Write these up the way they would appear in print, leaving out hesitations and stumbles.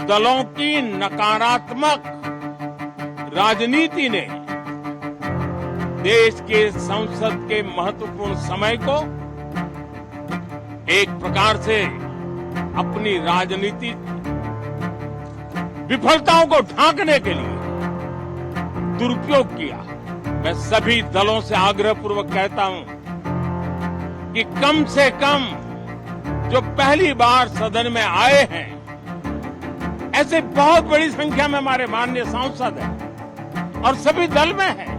दलों की नकारात्मक राजनीति ने देश के संसद के महत्वपूर्ण समय को एक प्रकार से अपनी राजनीतिक विफलताओं को ढांकने के लिए दुरुपयोग किया। मैं सभी दलों से आग्रहपूर्वक कहता हूं कि कम से कम जो पहली बार सदन में आए हैं, ऐसे बहुत बड़ी संख्या में हमारे माननीय सांसद हैं और सभी दल में हैं,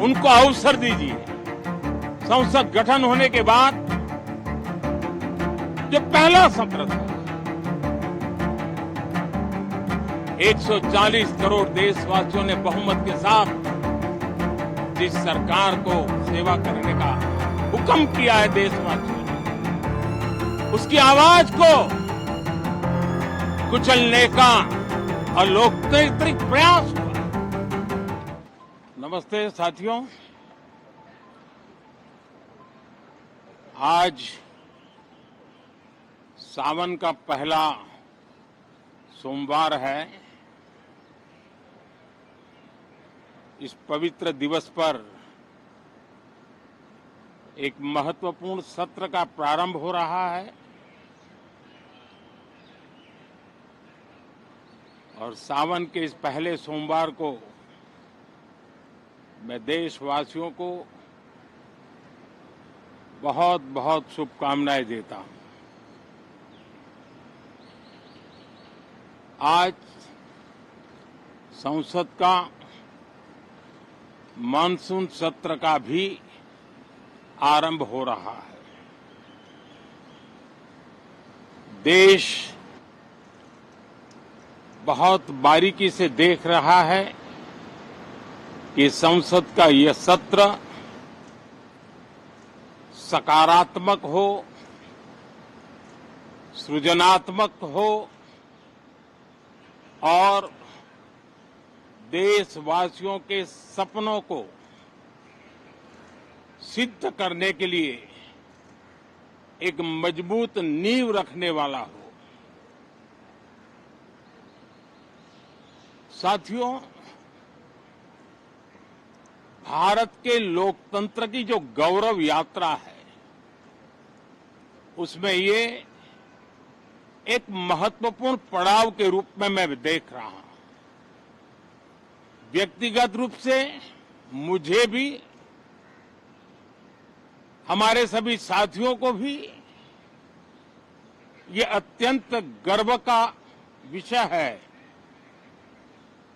उनको अवसर दीजिए। संसद गठन होने के बाद जो पहला सत्र था, 140 करोड़ देशवासियों ने बहुमत के साथ जिस सरकार को सेवा करने का हुक्म किया है देशवासियों ने, उसकी आवाज को कुचलने का और लोकतांत्रिक प्रयास हुआ। नमस्ते साथियों, आज सावन का पहला सोमवार है। इस पवित्र दिवस पर एक महत्वपूर्ण सत्र का प्रारंभ हो रहा है और सावन के इस पहले सोमवार को मैं देशवासियों को बहुत बहुत शुभकामनाएं देता हूं। आज संसद का मानसून सत्र का भी आरंभ हो रहा है। देश बहुत बारीकी से देख रहा है कि संसद का यह सत्र सकारात्मक हो, सृजनात्मक हो और देशवासियों के सपनों को सिद्ध करने के लिए एक मजबूत नींव रखने वाला हो। साथियों, भारत के लोकतंत्र की जो गौरव यात्रा है, उसमें ये एक महत्वपूर्ण पड़ाव के रूप में मैं देख रहा हूं। व्यक्तिगत रूप से मुझे भी, हमारे सभी साथियों को भी ये अत्यंत गर्व का विषय है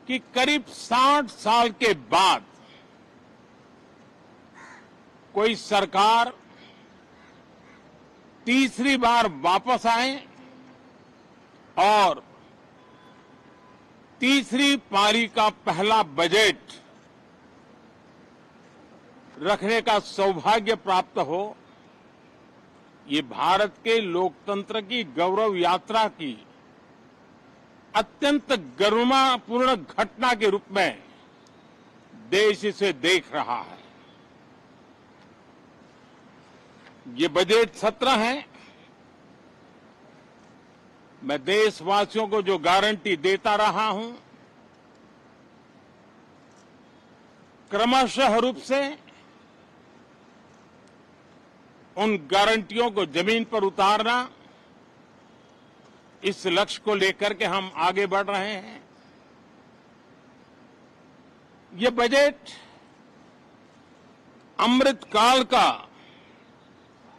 कि करीब 60 साल के बाद कोई सरकार तीसरी बार वापस आए और तीसरी पारी का पहला बजट रखने का सौभाग्य प्राप्त हो। ये भारत के लोकतंत्र की गौरव यात्रा की अत्यंत गरिमापूर्ण घटना के रूप में देश इसे देख रहा है। ये बजट सत्र है। मैं देशवासियों को जो गारंटी देता रहा हूं, क्रमशः रूप से उन गारंटियों को जमीन पर उतारना, इस लक्ष्य को लेकर के हम आगे बढ़ रहे हैं। ये बजट अमृतकाल का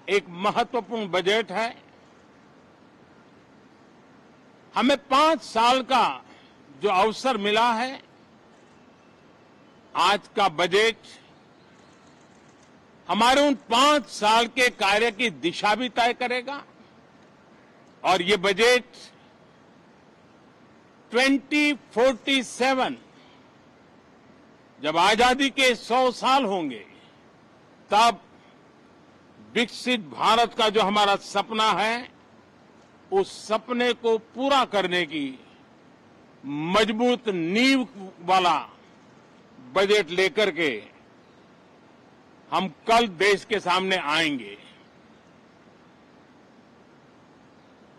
एक महत्वपूर्ण बजट है। हमें 5 साल का जो अवसर मिला है, आज का बजट हमारे उन 5 साल के कार्य की दिशा भी तय करेगा और ये बजट 2047 जब आजादी के 100 साल होंगे, तब विकसित भारत का जो हमारा सपना है, उस सपने को पूरा करने की मजबूत नींव वाला बजट लेकर के हम कल देश के सामने आएंगे।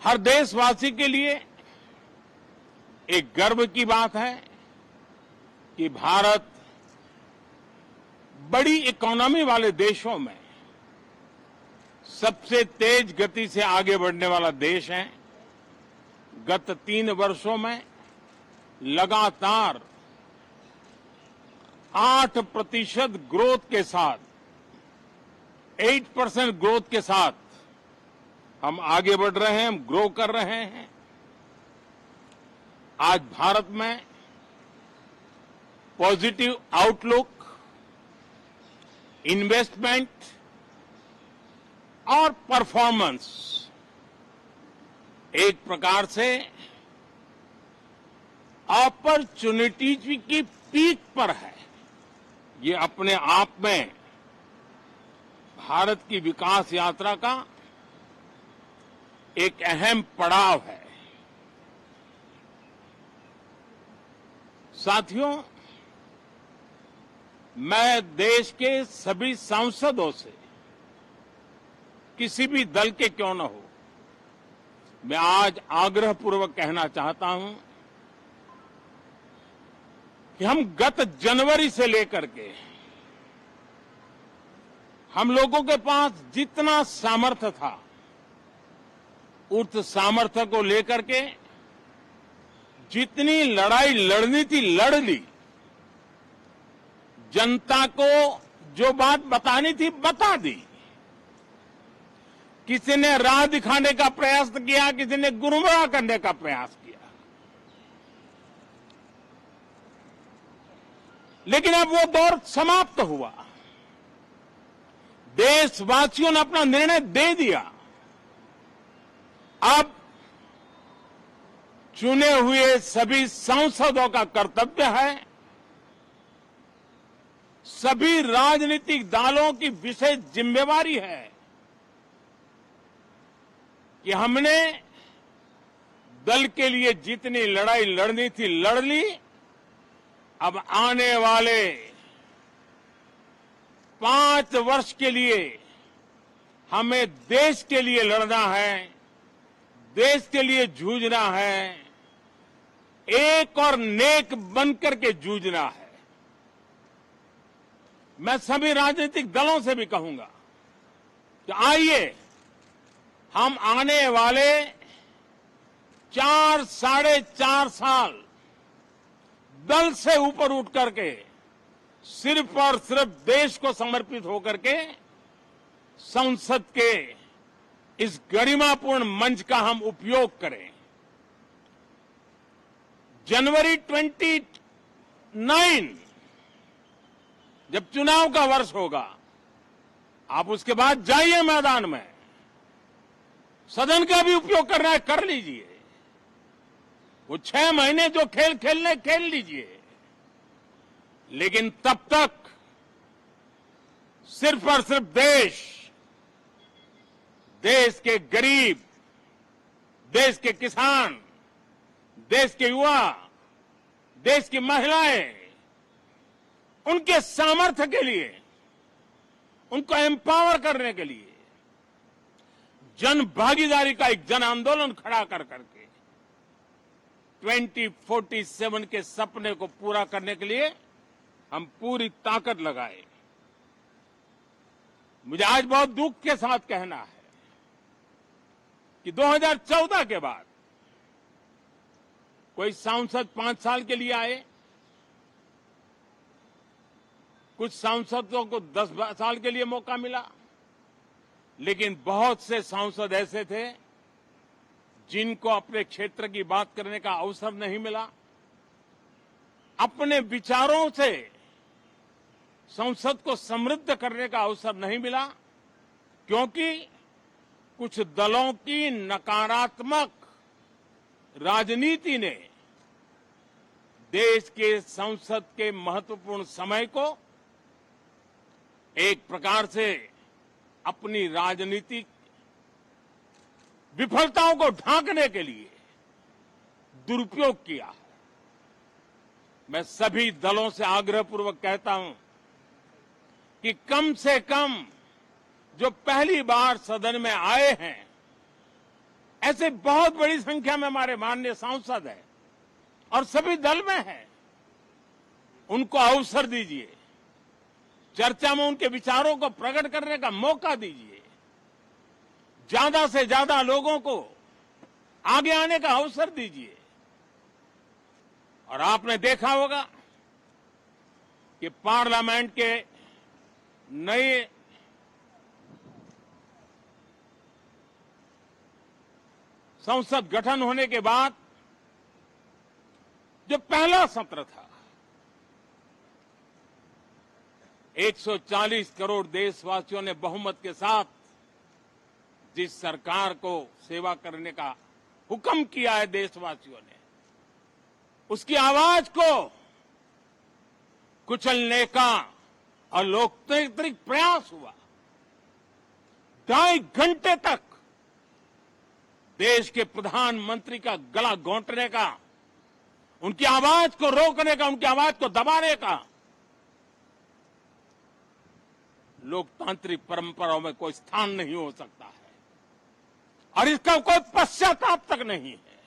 हर देशवासी के लिए एक गर्व की बात है कि भारत बड़ी इकोनॉमी वाले देशों में सबसे तेज गति से आगे बढ़ने वाला देश है। गत 3 वर्षों में लगातार 8% ग्रोथ के साथ 8% ग्रोथ के साथ हम आगे बढ़ रहे हैं, हम ग्रो कर रहे हैं। आज भारत में पॉजिटिव आउटलुक, इन्वेस्टमेंट और परफॉर्मेंस एक प्रकार से अपॉर्चुनिटीज की पीक पर है। ये अपने आप में भारत की विकास यात्रा का एक अहम पड़ाव है। साथियों, मैं देश के सभी सांसदों से, किसी भी दल के क्यों न हो, मैं आज आग्रहपूर्वक कहना चाहता हूं कि हम गत जनवरी से लेकर के हम लोगों के पास जितना सामर्थ्य था, उस सामर्थ्य को लेकर के जितनी लड़ाई लड़नी थी लड़ ली। जनता को जो बात बतानी थी बता दी। किसी ने राह दिखाने का प्रयास किया, किसी ने गुमराह करने का प्रयास किया, लेकिन अब वो दौर समाप्त हुआ। देशवासियों ने अपना निर्णय दे दिया। अब चुने हुए सभी सांसदों का कर्तव्य है, सभी राजनीतिक दलों की विशेष जिम्मेवारी है कि हमने दल के लिए जितनी लड़ाई लड़नी थी लड़ ली। अब आने वाले 5 वर्ष के लिए हमें देश के लिए लड़ना है, देश के लिए जूझना है, एक और नेक बनकर के जूझना है। मैं सभी राजनीतिक दलों से भी कहूंगा कि आइए हम आने वाले 4 साढ़े 4 साल दल से ऊपर उठ करके सिर्फ और सिर्फ देश को समर्पित होकर के संसद के इस गरिमापूर्ण मंच का हम उपयोग करें। जनवरी 29 जब चुनाव का वर्ष होगा, आप उसके बाद जाइए मैदान में, सदन का भी उपयोग करना है कर लीजिए। वो 6 महीने जो खेल खेलने खेल लीजिए, लेकिन तब तक सिर्फ और सिर्फ देश के गरीब, देश के किसान, देश के युवा, देश की महिलाएं, उनके सामर्थ्य के लिए, उनको एम्पावर करने के लिए जन भागीदारी का एक जन आंदोलन खड़ा कर करके 2047 के सपने को पूरा करने के लिए हम पूरी ताकत लगाए। मुझे आज बहुत दुख के साथ कहना है कि 2014 के बाद कोई सांसद 5 साल के लिए आए, कुछ सांसदों को 10 साल के लिए मौका मिला, लेकिन बहुत से सांसद ऐसे थे जिनको अपने क्षेत्र की बात करने का अवसर नहीं मिला, अपने विचारों से संसद को समृद्ध करने का अवसर नहीं मिला, क्योंकि कुछ दलों की नकारात्मक राजनीति ने देश के संसद के महत्वपूर्ण समय को एक प्रकार से अपनी राजनीतिक विफलताओं को ढांकने के लिए दुरुपयोग किया। मैं सभी दलों से आग्रहपूर्वक कहता हूं कि कम से कम जो पहली बार सदन में आए हैं, ऐसे बहुत बड़ी संख्या में हमारे माननीय सांसद हैं, और सभी दल में हैं, उनको अवसर दीजिए, चर्चा में उनके विचारों को प्रकट करने का मौका दीजिए, ज्यादा से ज्यादा लोगों को आगे आने का अवसर दीजिए। और आपने देखा होगा कि पार्लियामेंट के नए संसद गठन होने के बाद जो पहला सत्र था, 140 करोड़ देशवासियों ने बहुमत के साथ जिस सरकार को सेवा करने का हुक्म किया है देशवासियों ने, उसकी आवाज को कुचलने का और लोकतांत्रिक प्रयास हुआ। 2.5 घंटे तक देश के प्रधानमंत्री का गला घोंटने का, उनकी आवाज को रोकने का, उनकी आवाज को दबाने का लोकतांत्रिक परंपराओं में कोई स्थान नहीं हो सकता है और इसका कोई पश्चाताप तक नहीं है,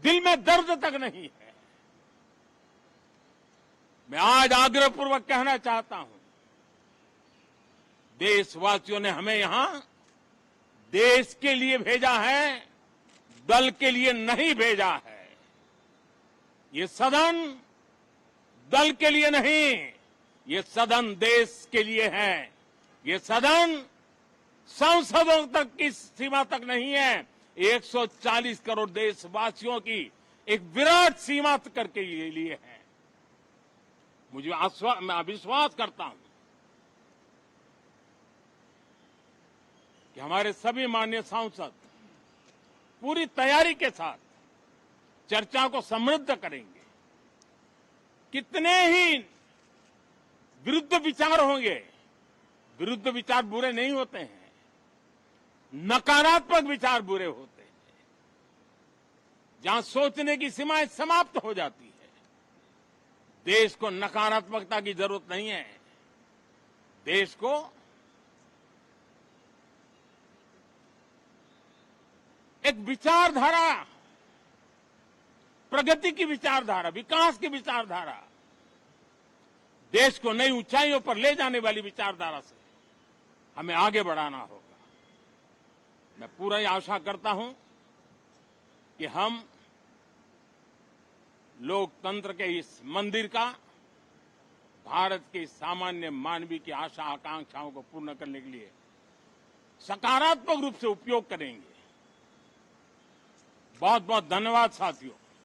दिल में दर्द तक नहीं है। मैं आज आग्रहपूर्वक कहना चाहता हूं, देशवासियों ने हमें यहां देश के लिए भेजा है, दल के लिए नहीं भेजा है। ये सदन दल के लिए नहीं, ये सदन देश के लिए है। ये सदन सांसदों तक की सीमा तक नहीं है, 140 करोड़ देशवासियों की एक विराट सीमा करके ये लिए है। मैं विश्वास करता हूं कि हमारे सभी माननीय सांसद पूरी तैयारी के साथ चर्चा को समृद्ध करेंगे। कितने ही विरुद्ध विचार होंगे, विरुद्ध विचार बुरे नहीं होते हैं, नकारात्मक विचार बुरे होते हैं। जहां सोचने की सीमाएं समाप्त हो जाती है, देश को नकारात्मकता की जरूरत नहीं है। देश को एक विचारधारा, प्रगति की विचारधारा, विकास की विचारधारा, देश को नई ऊंचाइयों पर ले जाने वाली विचारधारा से हमें आगे बढ़ाना होगा। मैं पूरा ही आशा करता हूं कि हम लोकतंत्र के इस मंदिर का भारत के सामान्य मानवीय की आशा आकांक्षाओं को पूर्ण करने के लिए सकारात्मक रूप से उपयोग करेंगे। बहुत बहुत धन्यवाद साथियों।